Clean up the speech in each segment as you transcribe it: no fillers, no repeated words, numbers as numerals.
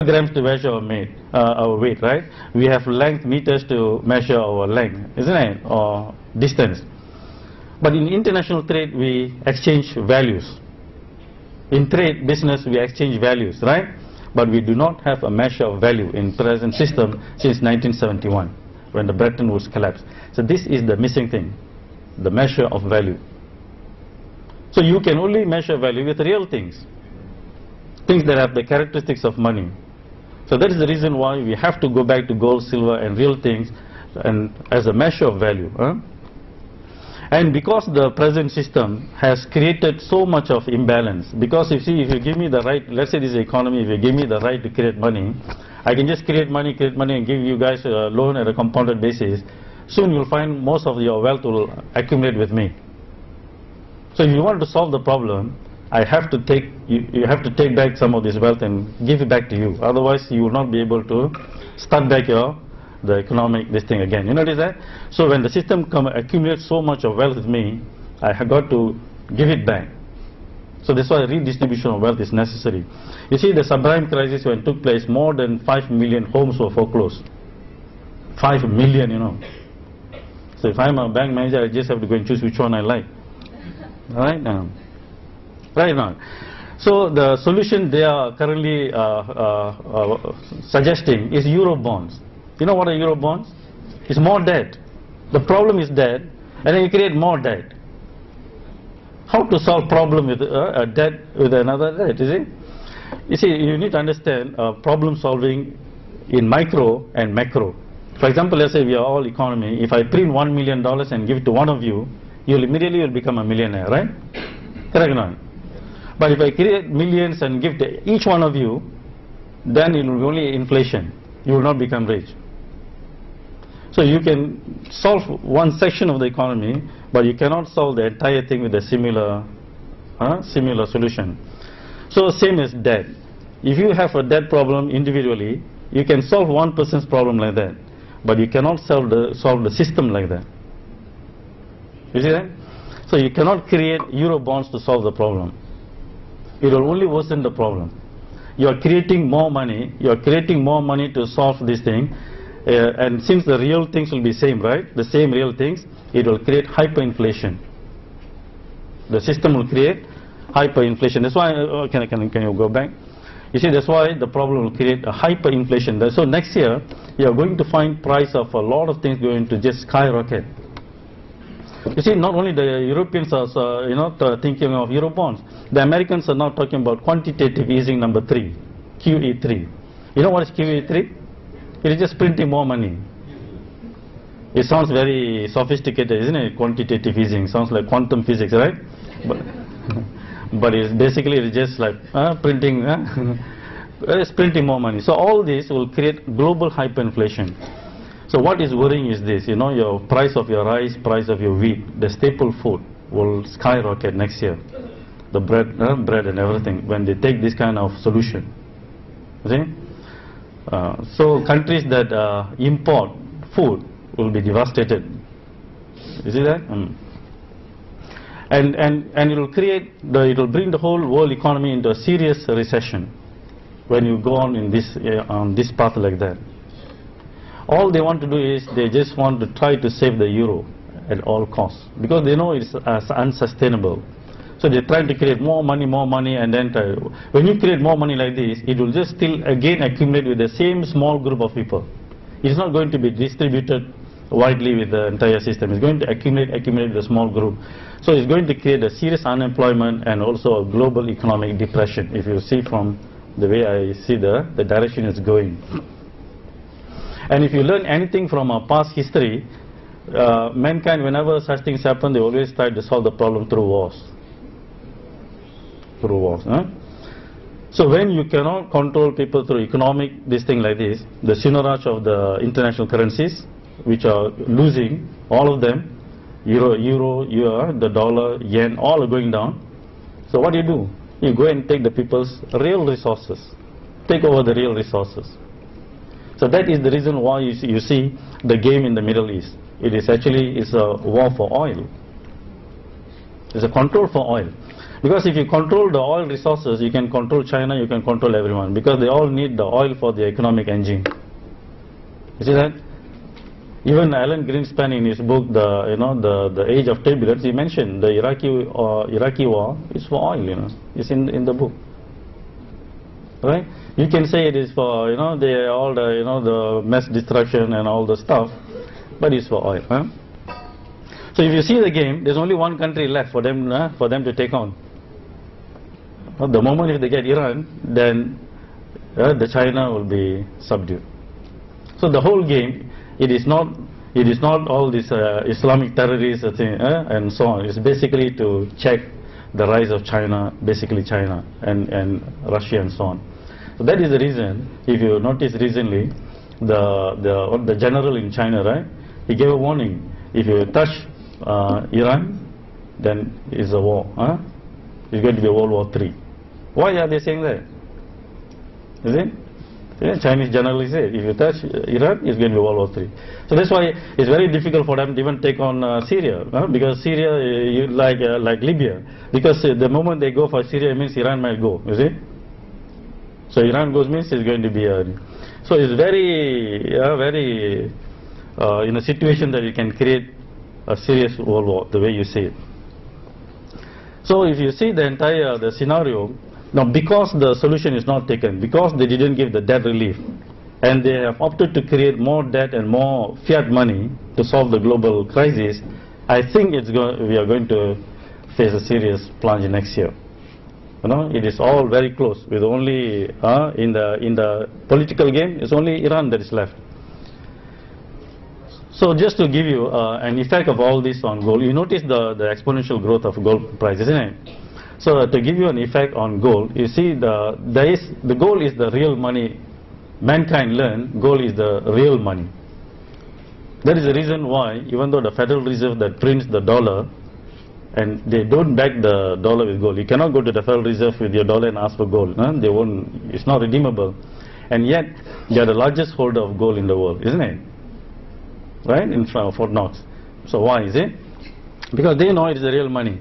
grams to measure our weight, right? We have length meters to measure our length, isn't it? Or distance. But in international trade, we exchange values. In trade business, we exchange values, right? But we do not have a measure of value in present system since 1971, when the Bretton Woods collapsed. So this is the missing thing, the measure of value. So you can only measure value with real things, things that have the characteristics of money. So that is the reason why we have to go back to gold, silver and real things and as a measure of value. And because the present system has created so much of imbalance, because you see, if you give me the right, let's say this is the economy, if you give me the right to create money, I can just create money and give you guys a loan at a compounded basis. Soon you'll find most of your wealth will accumulate with me. So if you want to solve the problem, I have to take, you have to take back some of this wealth and give it back to you. Otherwise you will not be able to start back the economic this thing again. You notice that? So when the system accumulates so much of wealth with me, I have got to give it back. So that's why redistribution of wealth is necessary. You see, the subprime crisis when it took place, more than 5 million homes were foreclosed. 5 million, you know. So if I'm a bank manager, I just have to go and choose which one I like. Right now. Right now. So the solution they are currently suggesting is Euro bonds. You know what are Euro bonds? It's more debt. The problem is debt, and then you create more debt. How to solve problem with a debt with another debt, is it? You see, you need to understand problem solving in micro and macro. For example, let's say we are all economy. If I print $1 million and give it to one of you, you'll immediately become a millionaire, right? Correct or not? But if I create millions and give to each one of you, then it will be only inflation. You will not become rich. So you can solve one section of the economy, but you cannot solve the entire thing with a similar solution. So same as debt. If you have a debt problem individually, you can solve one person's problem like that, but you cannot solve the system like that. You see that? So you cannot create Euro bonds to solve the problem. It will only worsen the problem. You are creating more money. You are creating more money to solve this thing. And since the real things will be same, right? The same real things, it will create hyperinflation. The system will create hyperinflation. That's why, can you go back? You see, that's why the problem will create a hyperinflation. So next year, you are going to find price of a lot of things going to just skyrocket. You see, not only the Europeans are thinking of Euro bonds, the Americans are now talking about quantitative easing number 3, QE3. You know what is QE3? It is just printing more money. It sounds very sophisticated, isn't it? Quantitative easing sounds like quantum physics, right? But it's basically just like printing. It's printing more money. So all this will create global hyperinflation. So what is worrying is this, your price of your rice, price of your wheat, the staple food will skyrocket next year. The bread and everything, when they take this kind of solution. See? So countries that import food will be devastated. You see that? And it will bring the whole world economy into a serious recession when you go on in this path like that. All they want to do is they just want to try to save the euro at all costs, because they know it's unsustainable. So they're trying to create more money, and then when you create more money like this, it will just still again accumulate with the same small group of people. It's not going to be distributed widely with the entire system. It's going to accumulate with a small group. So it's going to create a serious unemployment and also a global economic depression, if you see from the way I see the direction it's going. And if you learn anything from our past history, mankind, whenever such things happen, they always try to solve the problem through wars. So when you cannot control people through economic this thing like this, the seigniorage of the international currencies, which are losing, all of them, euro, the dollar, yen, all are going down. So what do? You go and take the people's real resources, take over the real resources. So that is the reason why you see the game in the Middle East. It is actually a war for oil. It's a control for oil. Because if you control the oil resources, you can control China, you can control everyone, because they all need the oil for the economic engine. You see that? Even Alan Greenspan in his book, the Age of Turbulence, he mentioned the Iraqi war is for oil. It's in the book, right? You can say it is for all the mass destruction and all the stuff, but it's for oil. Huh? So if you see the game, there's only one country left for them to take on. The moment if they get Iran, then the China will be subdued. So the whole game, it is not all this Islamic terrorists and so on. It's basically to check the rise of China, basically China and Russia and so on. So that is the reason. If you notice recently, the general in China, right? He gave a warning. If you touch Iran, then it's a war. It's going to be World War III. Why are they saying that? Is it? Yeah, Chinese generally say, if you touch Iran, it's going to be World War III. So that's why it's very difficult for them to even take on Syria, because Syria, like Libya, because the moment they go for Syria, it means Iran might go, you see? So Iran goes means it's going to be so it's very in a situation that you can create a serious world war, the way you see it. So if you see the entire scenario, now because the solution is not taken, because they didn't give the debt relief, and they have opted to create more debt and more fiat money to solve the global crisis, I think we are going to face a serious plunge next year. It is all very close. With only in the political game, it's only Iran that is left. So just to give you an effect of all this on gold, you notice the exponential growth of gold price, isn't it? So to give you an effect on gold, you see the gold is the real money. Mankind learned gold is the real money. That is the reason why, even though the Federal Reserve that prints the dollar, and they don't back the dollar with gold. You cannot go to the Federal Reserve with your dollar and ask for gold. They won't. It's not redeemable. And yet, they are the largest holder of gold in the world, isn't it? Right? In front of Fort Knox. So why is it? Because they know it is the real money.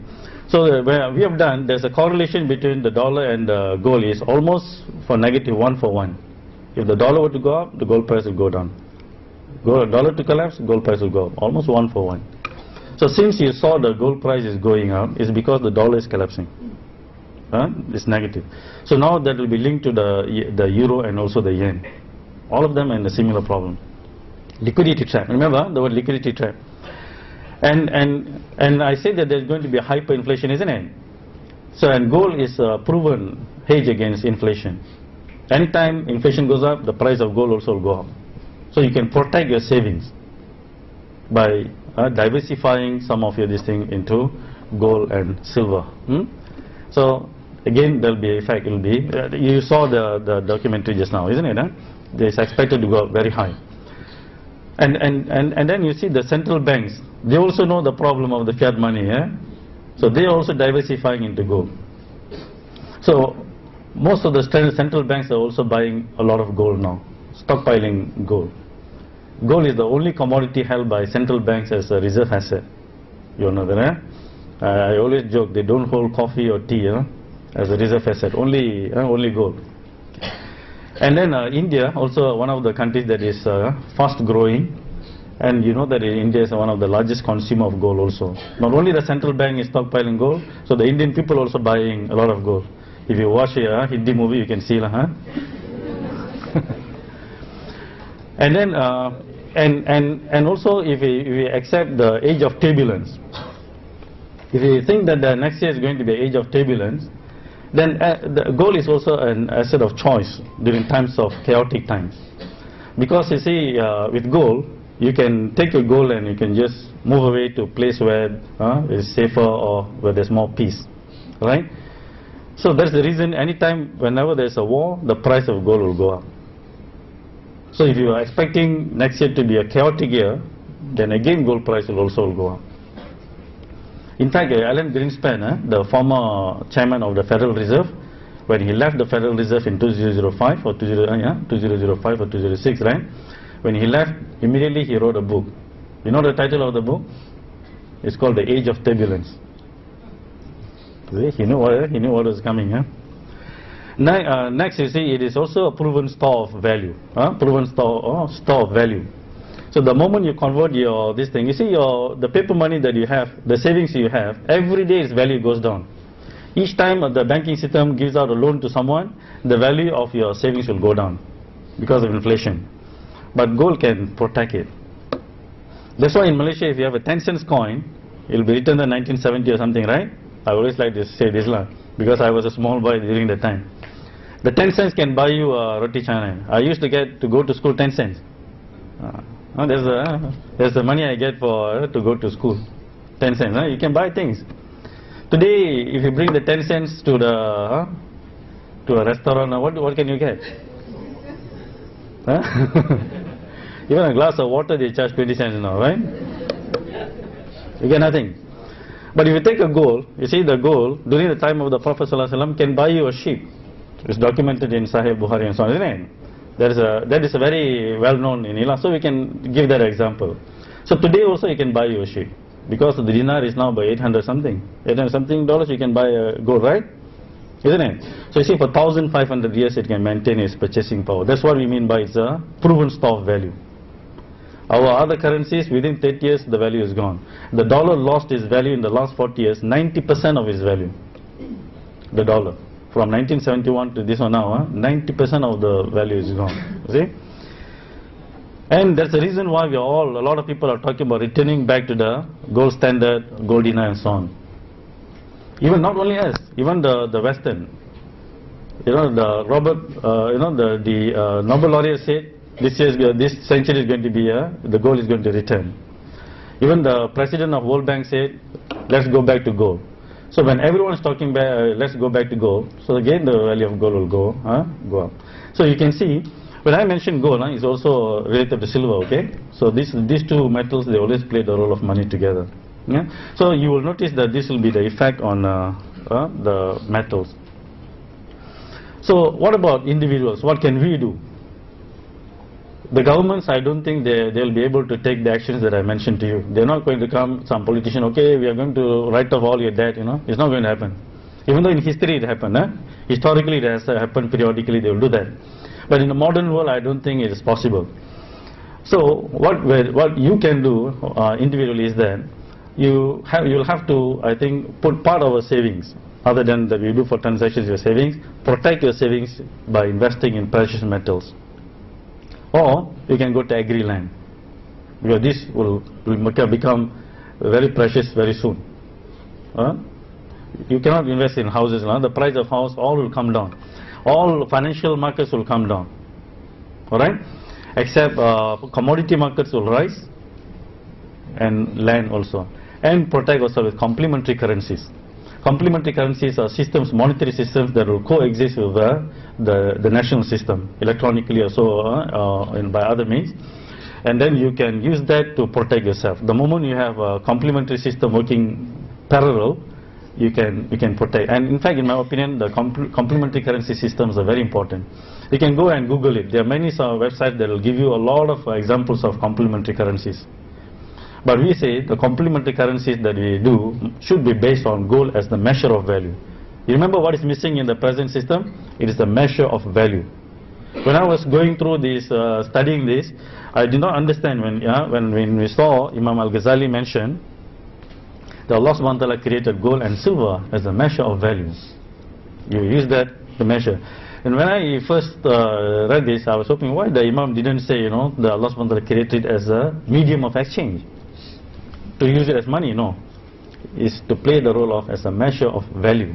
So we have done, there's a correlation between the dollar and the gold is almost for negative 1 for 1. If the dollar were to go up, the gold price will go down. Dollar to collapse, gold price will go up. Almost 1 for 1. So since you saw the gold price is going up, it's because the dollar is collapsing. It's negative. So now that will be linked to the euro and also the yen. All of them are in a similar problem. Liquidity trap. Remember the word liquidity trap. And I say that there's going to be a hyperinflation, isn't it? So and gold is a proven hedge against inflation. Anytime inflation goes up, the price of gold also will go up. So you can protect your savings by diversifying some of your this thing into gold and silver. So again, there will be effect. It will be you saw the documentary just now, isn't it? It's expected to go up very high. And then you see the central banks. They also know the problem of the fiat money. So they are also diversifying into gold. So most of the central banks are also buying a lot of gold now, stockpiling gold. Gold is the only commodity held by central banks as a reserve asset. You know that, I always joke, they don't hold coffee or tea as a reserve asset, only gold. And then India, also one of the countries that is fast growing, and you know that India is one of the largest consumer of gold also. Not only the central bank is stockpiling gold, so the Indian people also buying a lot of gold. If you watch a Hindi movie, you can see And then, and also if we accept the age of turbulence, if you think that the next year is going to be an age of turbulence, then the gold is also an asset of choice during times of chaotic times. Because you see, with gold, you can take your gold and you can just move away to a place where it's safer or where there's more peace, right? So that's the reason anytime, whenever there's a war, the price of gold will go up. So if you are expecting next year to be a chaotic year, then again gold price will also go up. In fact, Alan Greenspan, the former chairman of the Federal Reserve, when he left the Federal Reserve in 2005 or 2005 or 2006, right? When he left, immediately he wrote a book. You know the title of the book? It's called The Age of Turbulence. See, he knew what was coming. Huh? Next, you see, it is also a proven store of value. Proven store of value. So the moment you convert this thing, you see the paper money that you have, the savings you have, every day its value goes down. Each time the banking system gives out a loan to someone, the value of your savings will go down because of inflation. But gold can protect it. That's why in Malaysia, if you have a 10 cents coin, it will be written in 1970 or something, right? I always like to say this because I was a small boy during that time. The 10 cents can buy you a roti canai. I used to get to go to school 10 cents. There's the money I get for to go to school. 10 cents. You can buy things. Today, if you bring the 10 cents to a restaurant, what can you get? Even a glass of water they charge 20 cents now, right? You get nothing. But if you take a gold, you see the gold during the time of the Prophet ﷺ can buy you a sheep. It's documented in Sahih Bukhari and so on, isn't it? That is a very well known in Islam, so we can give that example. So today also you can buy you a sheep because the dinar is now by 800 something dollars. You can buy a gold, right? Isn't it? So you see, for 1,500 years it can maintain its purchasing power. That's what we mean by it's a proven store of value. Our other currencies, within 30 years the value is gone. The dollar lost its value in the last 40 years, 90% of its value. The dollar. From 1971 to this one now, 90% of the value is gone. See? And that's the reason why a lot of people are talking about returning back to the gold standard, gold dinar and so on. Even not only us, even the Western. The Nobel laureate said this century is going to be the gold is going to return. Even the president of World Bank said, let's go back to gold. So when everyone is talking about let's go back to gold, so again the value of gold will go up. So you can see, when I mention gold, it's also related to silver, okay? So these two metals, they always play the role of money together. Yeah? So you will notice that this will be the effect on the metals. So what about individuals? What can we do? The governments, I don't think they'll be able to take the actions that I mentioned to you. They're not going to come, some politician, okay, we are going to write off all your debt, It's not going to happen. Even though in history it happened, historically it has happened periodically, they will do that. But in the modern world, I don't think it is possible. So what you can do individually is that you'll have to, I think, put part of our savings, other than that we do for transactions, your savings, protect your savings by investing in precious metals. Or you can go to agri land, because this will become very precious very soon. You cannot invest in houses now. The price of house all will come down. All financial markets will come down. Alright? Except commodity markets will rise, and land also. And protect also with complementary currencies. Complementary currencies are systems, monetary systems that will coexist with the national system, electronically or so, and by other means. And then you can use that to protect yourself. The moment you have a complementary system working parallel, you can protect. And in fact, in my opinion, the complementary currency systems are very important. You can go and Google it. There are many websites that will give you a lot of examples of complementary currencies. But we say the complementary currencies that we do should be based on gold as the measure of value. You remember what is missing in the present system? It is the measure of value. When I was going through this, studying this, I did not understand when we saw Imam Al-Ghazali mention that Allah subhanahu wa ta'ala created gold and silver as a measure of value. You use that to measure. And when I first read this, I was hoping why the Imam didn't say, that Allah subhanahu wa ta'ala created as a medium of exchange. To use it as money, no. It's to play the role of as a measure of value.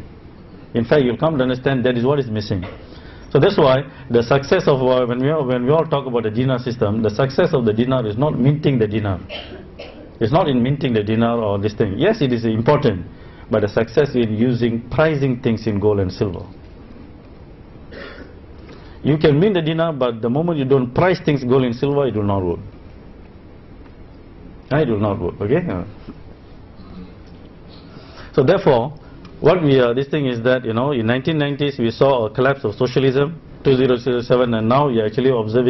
In fact, you'll come to understand that is what is missing. So that's why the success of when we all talk about the dinar system, the success of the dinar is not minting the dinar. It's not in minting the dinar or this thing. Yes, it is important, but the success in pricing things in gold and silver. You can mint the dinar, but the moment you don't price things gold and silver, it will not work. It will not work, okay? So therefore, what this thing is that, in 1990s we saw a collapse of socialism, 2007, and now we are actually observing